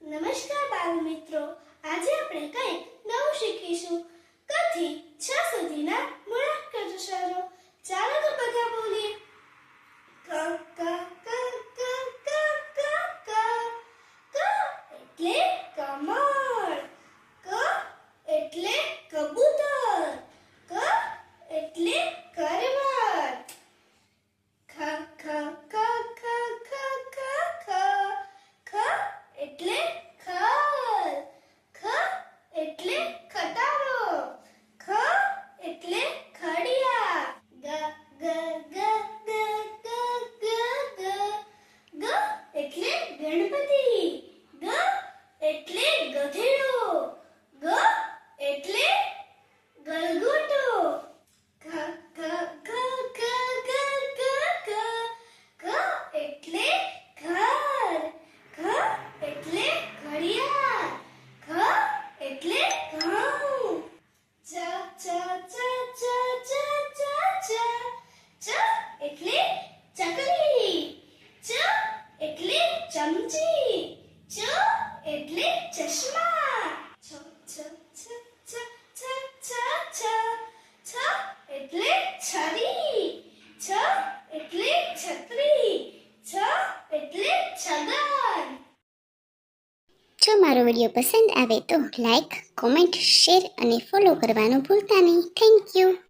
નમસ્કાર બાળ મિત્રો, આજે આપણે કંઈક નવું શીખીશું. ક થી છ સુધીના મૂળાક્ષર અક્ષરો. ચાલો તો બધા બોલીએ. ક ક ક ક ક ક ક. ક એટલે કમળ. ક એટલે કબૂતર. ક એટલે કરવત. ખ ખ ખ ખ ખ ખ ખ. ખ એટલે ખર. ખ એટલે ખટારો. ખ એટલે ખડિયા. ગ ગ ગ ગ ગ ગ ગ. ગ એટલે ગણપતિ. ગ એટલે ગધેડો. ગ એટલે ગલગોટો. ગ ગ ગ ગ ગ ગ ગ. ગ એટલે ઘર. ઘ એટલે ઘડિયાળ. ઘ એટલે ઘઉં. ચ ચ ચ ચ ચ ચ ચ. ચ એટલે ચકલી. ચ એટલે ચમચી. ચ એટલે ચશ્મા. છ છ છ છ છ છ છ. છ એટલે છરી. છ એટલે છત્રી. છ એટલે છગન. જો મારો વિડીયો પસંદ આવે તો લાઈક, કોમેન્ટ, શેર અને ફોલો કરવાનું ભૂલતા નહીં. Thank you.